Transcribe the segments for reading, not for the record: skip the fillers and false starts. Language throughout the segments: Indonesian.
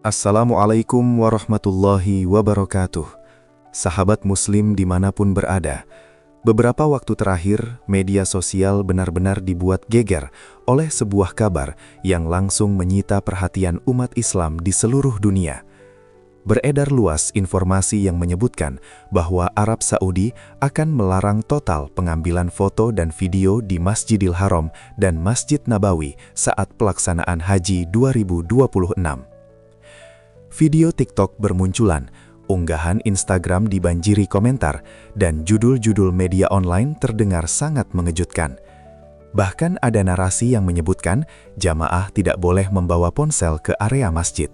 Assalamualaikum warahmatullahi wabarakatuh. Sahabat muslim dimanapun berada, beberapa waktu terakhir media sosial benar-benar dibuat geger oleh sebuah kabar yang langsung menyita perhatian umat Islam di seluruh dunia. Beredar luas informasi yang menyebutkan bahwa Arab Saudi akan melarang total pengambilan foto dan video di Masjidil Haram dan Masjid Nabawi saat pelaksanaan Haji 2026. Video TikTok bermunculan, unggahan Instagram dibanjiri komentar, dan judul-judul media online terdengar sangat mengejutkan. Bahkan ada narasi yang menyebutkan jamaah tidak boleh membawa ponsel ke area masjid.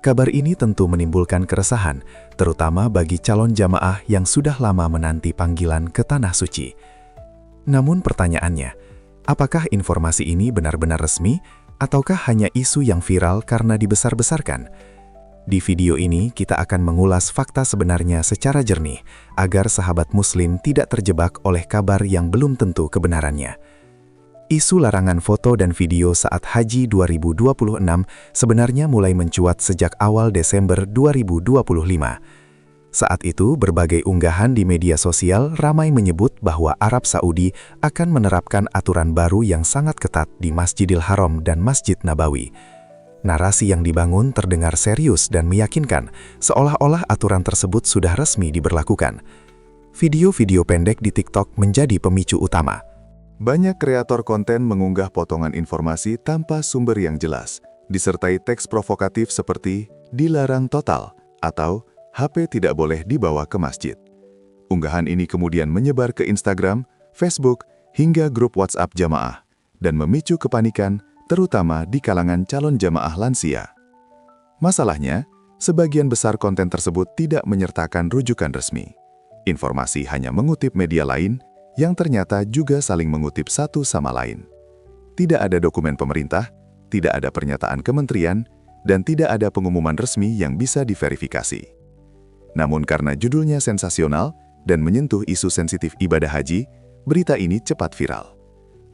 Kabar ini tentu menimbulkan keresahan, terutama bagi calon jamaah yang sudah lama menanti panggilan ke Tanah Suci. Namun pertanyaannya, apakah informasi ini benar-benar resmi, ataukah hanya isu yang viral karena dibesar-besarkan? Di video ini kita akan mengulas fakta sebenarnya secara jernih, agar sahabat muslim tidak terjebak oleh kabar yang belum tentu kebenarannya. Isu larangan foto dan video saat Haji 2026 sebenarnya mulai mencuat sejak awal Desember 2025. Saat itu, berbagai unggahan di media sosial ramai menyebut bahwa Arab Saudi akan menerapkan aturan baru yang sangat ketat di Masjidil Haram dan Masjid Nabawi. Narasi yang dibangun terdengar serius dan meyakinkan, seolah-olah aturan tersebut sudah resmi diberlakukan. Video-video pendek di TikTok menjadi pemicu utama. Banyak kreator konten mengunggah potongan informasi tanpa sumber yang jelas, disertai teks provokatif seperti "dilarang total" atau "HP tidak boleh dibawa ke masjid". Unggahan ini kemudian menyebar ke Instagram, Facebook, hingga grup WhatsApp jamaah, dan memicu kepanikan, terutama di kalangan calon jamaah lansia. Masalahnya, sebagian besar konten tersebut tidak menyertakan rujukan resmi. Informasi hanya mengutip media lain yang ternyata juga saling mengutip satu sama lain. Tidak ada dokumen pemerintah, tidak ada pernyataan kementerian, dan tidak ada pengumuman resmi yang bisa diverifikasi. Namun karena judulnya sensasional dan menyentuh isu sensitif ibadah haji, berita ini cepat viral.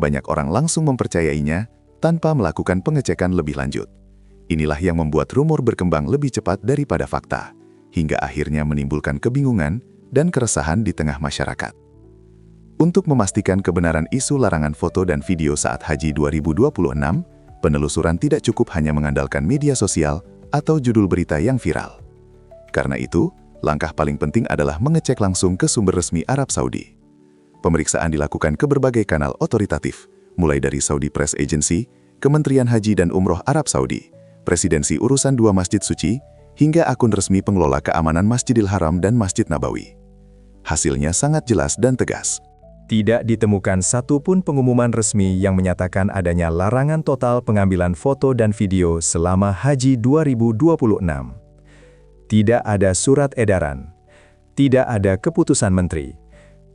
Banyak orang langsung mempercayainya tanpa melakukan pengecekan lebih lanjut. Inilah yang membuat rumor berkembang lebih cepat daripada fakta, hingga akhirnya menimbulkan kebingungan dan keresahan di tengah masyarakat. Untuk memastikan kebenaran isu larangan foto dan video saat Haji 2026, penelusuran tidak cukup hanya mengandalkan media sosial atau judul berita yang viral. Karena itu, langkah paling penting adalah mengecek langsung ke sumber resmi Arab Saudi. Pemeriksaan dilakukan ke berbagai kanal otoritatif, mulai dari Saudi Press Agency, Kementerian Haji dan Umroh Arab Saudi, Presidensi Urusan Dua Masjid Suci, hingga akun resmi pengelola keamanan Masjidil Haram dan Masjid Nabawi. Hasilnya sangat jelas dan tegas. Tidak ditemukan satupun pengumuman resmi yang menyatakan adanya larangan total pengambilan foto dan video selama Haji 2026. Tidak ada surat edaran, tidak ada keputusan menteri,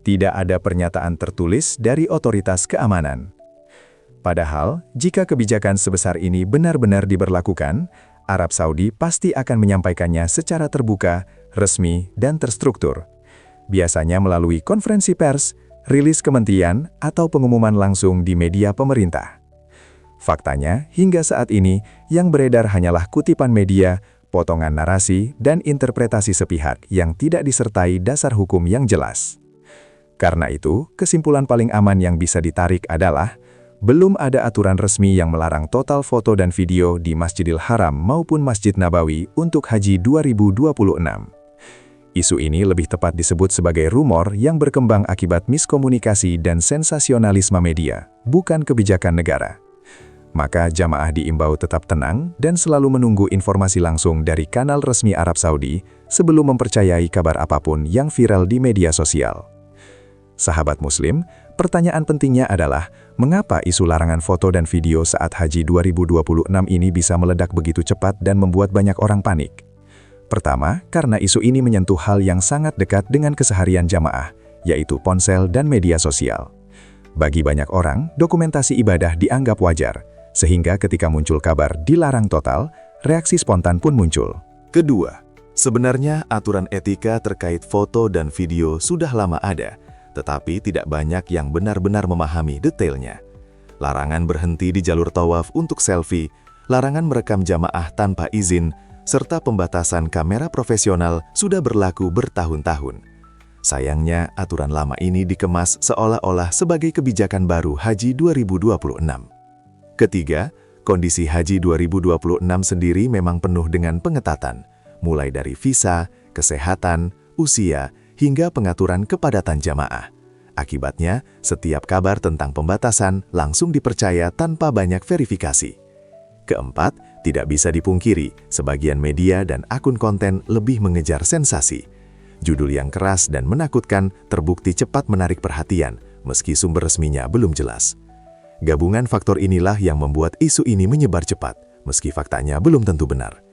tidak ada pernyataan tertulis dari otoritas keamanan. Padahal, jika kebijakan sebesar ini benar-benar diberlakukan, Arab Saudi pasti akan menyampaikannya secara terbuka, resmi, dan terstruktur. Biasanya melalui konferensi pers, rilis kementerian, atau pengumuman langsung di media pemerintah. Faktanya, hingga saat ini, yang beredar hanyalah kutipan media, potongan narasi, dan interpretasi sepihak yang tidak disertai dasar hukum yang jelas. Karena itu, kesimpulan paling aman yang bisa ditarik adalah belum ada aturan resmi yang melarang total foto dan video di Masjidil Haram maupun Masjid Nabawi untuk Haji 2026. Isu ini lebih tepat disebut sebagai rumor yang berkembang akibat miskomunikasi dan sensasionalisme media, bukan kebijakan negara. Maka jamaah diimbau tetap tenang dan selalu menunggu informasi langsung dari kanal resmi Arab Saudi sebelum mempercayai kabar apapun yang viral di media sosial. Sahabat muslim, pertanyaan pentingnya adalah, mengapa isu larangan foto dan video saat Haji 2026 ini bisa meledak begitu cepat dan membuat banyak orang panik? Pertama, karena isu ini menyentuh hal yang sangat dekat dengan keseharian jamaah, yaitu ponsel dan media sosial. Bagi banyak orang, dokumentasi ibadah dianggap wajar, sehingga ketika muncul kabar dilarang total, reaksi spontan pun muncul. Kedua, sebenarnya aturan etika terkait foto dan video sudah lama ada, tetapi tidak banyak yang benar-benar memahami detailnya. Larangan berhenti di jalur tawaf untuk selfie, larangan merekam jamaah tanpa izin, serta pembatasan kamera profesional sudah berlaku bertahun-tahun. Sayangnya, aturan lama ini dikemas seolah-olah sebagai kebijakan baru Haji 2026. Ketiga, kondisi Haji 2026 sendiri memang penuh dengan pengetatan, mulai dari visa, kesehatan, usia, hingga pengaturan kepadatan jamaah. Akibatnya, setiap kabar tentang pembatasan langsung dipercaya tanpa banyak verifikasi. Keempat, tidak bisa dipungkiri, sebagian media dan akun konten lebih mengejar sensasi. Judul yang keras dan menakutkan terbukti cepat menarik perhatian, meski sumber resminya belum jelas. Gabungan faktor inilah yang membuat isu ini menyebar cepat, meski faktanya belum tentu benar.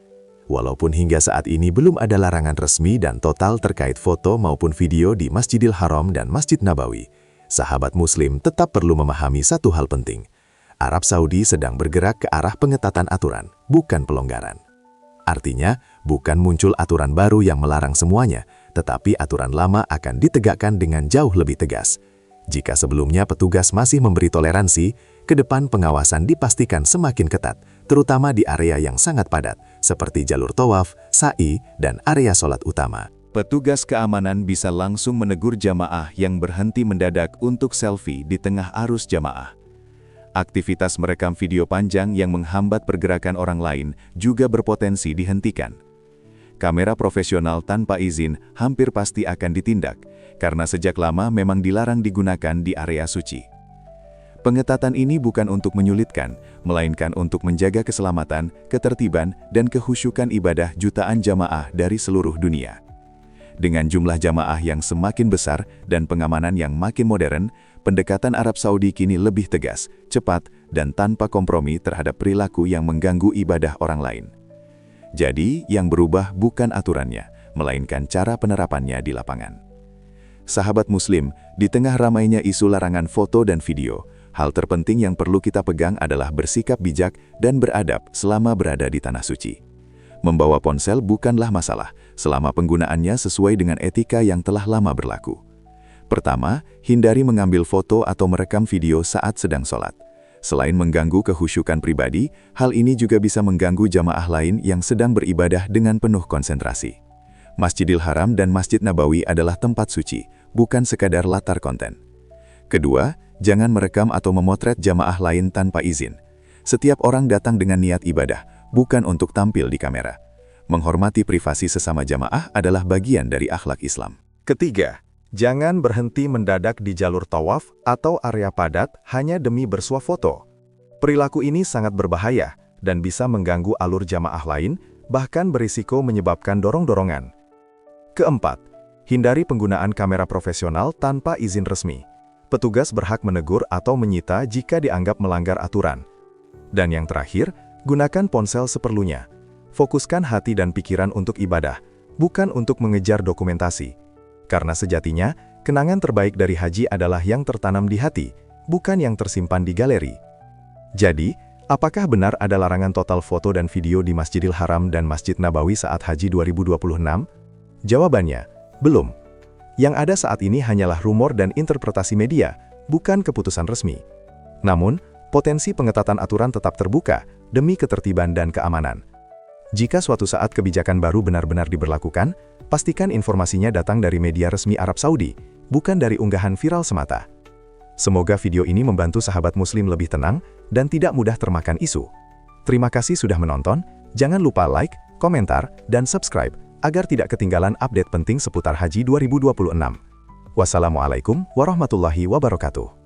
Walaupun hingga saat ini belum ada larangan resmi dan total terkait foto maupun video di Masjidil Haram dan Masjid Nabawi, sahabat Muslim tetap perlu memahami satu hal penting. Arab Saudi sedang bergerak ke arah pengetatan aturan, bukan pelonggaran. Artinya, bukan muncul aturan baru yang melarang semuanya, tetapi aturan lama akan ditegakkan dengan jauh lebih tegas. Jika sebelumnya petugas masih memberi toleransi, ke depan pengawasan dipastikan semakin ketat, terutama di area yang sangat padat, seperti jalur tawaf, sa'i, dan area sholat utama. Petugas keamanan bisa langsung menegur jamaah yang berhenti mendadak untuk selfie di tengah arus jamaah. Aktivitas merekam video panjang yang menghambat pergerakan orang lain juga berpotensi dihentikan. Kamera profesional tanpa izin hampir pasti akan ditindak, karena sejak lama memang dilarang digunakan di area suci. Pengetatan ini bukan untuk menyulitkan, melainkan untuk menjaga keselamatan, ketertiban, dan kehusyukan ibadah jutaan jamaah dari seluruh dunia. Dengan jumlah jamaah yang semakin besar dan pengamanan yang makin modern, pendekatan Arab Saudi kini lebih tegas, cepat, dan tanpa kompromi terhadap perilaku yang mengganggu ibadah orang lain. Jadi, yang berubah bukan aturannya, melainkan cara penerapannya di lapangan. Sahabat Muslim, di tengah ramainya isu larangan foto dan video, hal terpenting yang perlu kita pegang adalah bersikap bijak dan beradab selama berada di tanah suci. Membawa ponsel bukanlah masalah, selama penggunaannya sesuai dengan etika yang telah lama berlaku. Pertama, hindari mengambil foto atau merekam video saat sedang sholat. Selain mengganggu kehusyukan pribadi, hal ini juga bisa mengganggu jamaah lain yang sedang beribadah dengan penuh konsentrasi. Masjidil Haram dan Masjid Nabawi adalah tempat suci, bukan sekadar latar konten. Kedua, jangan merekam atau memotret jamaah lain tanpa izin. Setiap orang datang dengan niat ibadah, bukan untuk tampil di kamera. Menghormati privasi sesama jamaah adalah bagian dari akhlak Islam. Ketiga, jangan berhenti mendadak di jalur tawaf atau area padat hanya demi bersuah foto. Perilaku ini sangat berbahaya dan bisa mengganggu alur jamaah lain, bahkan berisiko menyebabkan dorong-dorongan. Keempat, hindari penggunaan kamera profesional tanpa izin resmi. Petugas berhak menegur atau menyita jika dianggap melanggar aturan. Dan yang terakhir, gunakan ponsel seperlunya. Fokuskan hati dan pikiran untuk ibadah, bukan untuk mengejar dokumentasi. Karena sejatinya, kenangan terbaik dari haji adalah yang tertanam di hati, bukan yang tersimpan di galeri. Jadi, apakah benar ada larangan total foto dan video di Masjidil Haram dan Masjid Nabawi saat Haji 2026? Jawabannya, belum. Yang ada saat ini hanyalah rumor dan interpretasi media, bukan keputusan resmi. Namun, potensi pengetatan aturan tetap terbuka demi ketertiban dan keamanan. Jika suatu saat kebijakan baru benar-benar diberlakukan, pastikan informasinya datang dari media resmi Arab Saudi, bukan dari unggahan viral semata. Semoga video ini membantu sahabat Muslim lebih tenang dan tidak mudah termakan isu. Terima kasih sudah menonton, jangan lupa like, komentar, dan subscribe agar tidak ketinggalan update penting seputar Haji 2026. Wassalamualaikum warahmatullahi wabarakatuh.